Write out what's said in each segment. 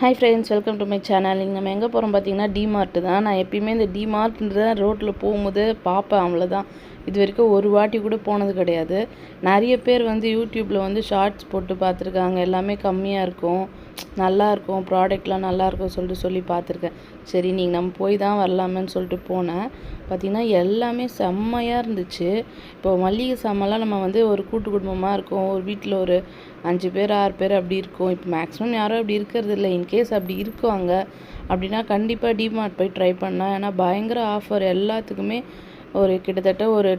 Hi friends, welcome to my channel. இங்கே நம்ம எங்கே போகிறோம் பார்த்தீங்கன்னா டிமார்ட் தான். நான் எப்பயுமே இந்த டிமார்ட்ன்றத ரோட்டில் போகும்போது பார்ப்பேன், அவ்வளோதான். இது வரைக்கும் ஒரு வாட்டி கூட போனது கிடையாது. நிறைய பேர் வந்து யூடியூப்பில் வந்து ஷார்ட்ஸ் போட்டு பார்த்துருக்காங்க. எல்லாமே கம்மியாக இருக்கும், நல்லாயிருக்கும், ப்ராடக்ட்லாம் நல்லாயிருக்கும் சொல்லி பார்த்துருக்கேன். சரி, நீங்கள் நம்ம போய் தான் வரலாமேன்னு சொல்லிட்டு போனேன். பார்த்திங்கன்னா எல்லாமே செம்மையாக இருந்துச்சு. இப்போ மளிகை சாமான்லாம் நம்ம வந்து ஒரு கூட்டு குடும்பமாக இருக்கும், ஒரு வீட்டில் ஒரு 5 பேர் 6 பேர் அப்படி இருக்கும். இப்போ மேக்ஸிமம் யாரும் அப்படி இருக்கிறது இல்லை. இன்கேஸ் அப்படி இருக்குவாங்க அப்படின்னா கண்டிப்பாக டிமார்ட் போய் ட்ரை பண்ணலாம். ஏன்னா பயங்கர ஆஃபர் எல்லாத்துக்குமே. ஒரு கிட்டத்தட்ட ஒரு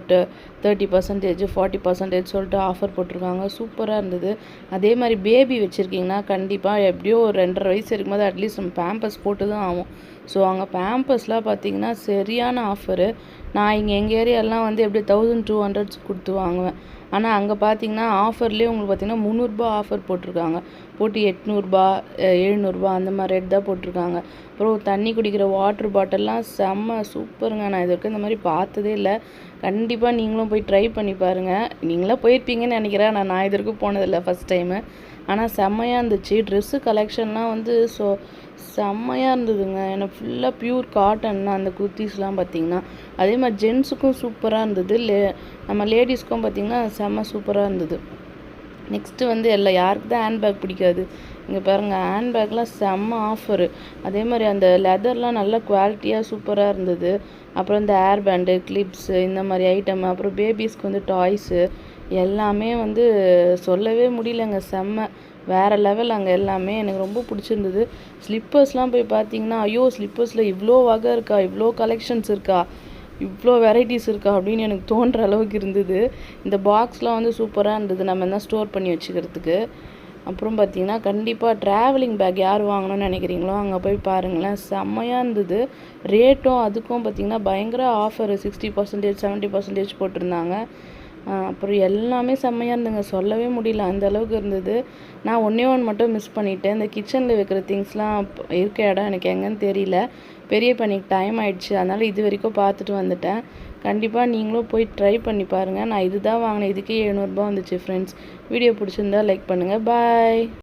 30%, 40% சொல்லிட்டு ஆஃபர் போட்டிருக்காங்க. சூப்பராக இருந்தது. அதே மாதிரி பேபி வச்சுருக்கீங்கன்னா கண்டிப்பாக எப்படியோ ஒரு 2.5 வயசு இருக்கும்போது அட்லீஸ்ட் நம்ம பேம்பர்ஸ் போட்டு தான் ஆகும். ஸோ அங்கே பேம்பர்ஸ்லாம் பார்த்திங்கன்னா சரியான ஆஃபரு. நான் இங்கே எங்கள் ஏரியாலாம் வந்து எப்படி 1200 கொடுத்து வாங்குவேன். ஆனால் அங்கே பார்த்தீங்கன்னா ஆஃபர்லேயே உங்களுக்கு பார்த்திங்கன்னா 300 ஆஃபர் போட்டிருக்காங்க. போட்டு 800, 700 அந்த மாதிரி ரேட் தான் போட்டிருக்காங்க. அப்புறம் தண்ணி குடிக்கிற வாட்டர் பாட்டில்லாம் செம்ம சூப்பருங்க. நான் இது வரைக்கும் இந்த மாதிரி பார்த்ததே இல்லை. கண்டிப்பாக நீங்களும் போய் ட்ரை பண்ணி பாருங்கள். நீங்களாம் போயிருப்பீங்கன்னு நினைக்கிறேன். நான் இது வரைக்கும் போனதில்லை, ஃபஸ்ட் டைமு. ஆனால் செம்மையாக இருந்துச்சு. ட்ரெஸ்ஸு கலெக்ஷன்லாம் வந்து செம்மையாக இருந்ததுங்க. ஏன்னா ஃபுல்லாக ப்யூர் காட்டன் தான் அந்த குர்த்திஸ்லாம் பார்த்திங்கன்னா. அதே மாதிரி ஜென்ஸுக்கும் சூப்பராக இருந்தது. நம்ம லேடிஸ்க்கும் பார்த்திங்கன்னா செம்ம சூப்பராக இருந்தது. நெக்ஸ்ட்டு வந்து யாருக்கு தான் ஹேண்ட்பேக் பிடிக்காது. இங்கே பாருங்கள், ஹேண்ட்பேக்லாம் செம்ம ஆஃபரு. அதே மாதிரி அந்த லெதர்லாம் நல்ல குவாலிட்டியாக சூப்பராக இருந்தது. அப்புறம் இந்த ஹேர் பேண்டு, கிளிப்ஸு, இந்த மாதிரி ஐட்டம், அப்புறம் பேபிஸ்க்கு வந்து டாய்ஸு எல்லாமே வந்து சொல்லவே முடியலங்க. செம்ம வேறு லெவல். அங்கே எல்லாமே எனக்கு ரொம்ப பிடிச்சிருந்தது. ஸ்லிப்பர்ஸ்லாம் போய் பார்த்தீங்கன்னா, ஐயோ ஸ்லிப்பர்ஸில் இவ்வளோ வகை இருக்கா, இவ்வளோ கலெக்ஷன்ஸ் இருக்கா, இவ்வளோ வெரைட்டிஸ் இருக்கா அப்படின்னு எனக்கு தோன்ற அளவுக்கு இருந்தது. இந்த பாக்ஸ்லாம் வந்து சூப்பராக இருந்தது, நம்ம என்ன ஸ்டோர் பண்ணி வச்சுக்கிறதுக்கு. அப்புறம் பார்த்திங்கன்னா கண்டிப்பாக ட்ராவலிங் பேக் யார் வாங்கணும்னு நினைக்கிறீங்களோ அங்கே போய் பாருங்களேன், செம்மையாக இருந்தது. ரேட்டும் அதுக்கும் பார்த்திங்கன்னா பயங்கர ஆஃபர், 60%, 70% போட்டிருந்தாங்க. அப்புறம் எல்லாமே செம்மையாக இருந்துங்க, சொல்லவே முடியல, அந்த அளவுக்கு இருந்தது. நான் ஒன்றே மட்டும் மிஸ் பண்ணிட்டேன். இந்த கிச்சனில் வைக்கிற திங்ஸ்லாம் இருக்க இடம் எனக்கு எங்கேன்னு தெரியல. பெரிய பணிக்கு டைம் ஆகிடுச்சு, அதனால் இது வரைக்கும் பார்த்துட்டு வந்துட்டேன். கண்டிப்பாக நீங்களும் போய் ட்ரை பண்ணி பாருங்கள். நான் இது தான் வாங்கினேன், இதுக்கே 700 வந்துச்சு ஃப்ரெண்ட்ஸ். வீடியோ பிடிச்சிருந்தா லைக் பண்ணுங்கள். பாய்.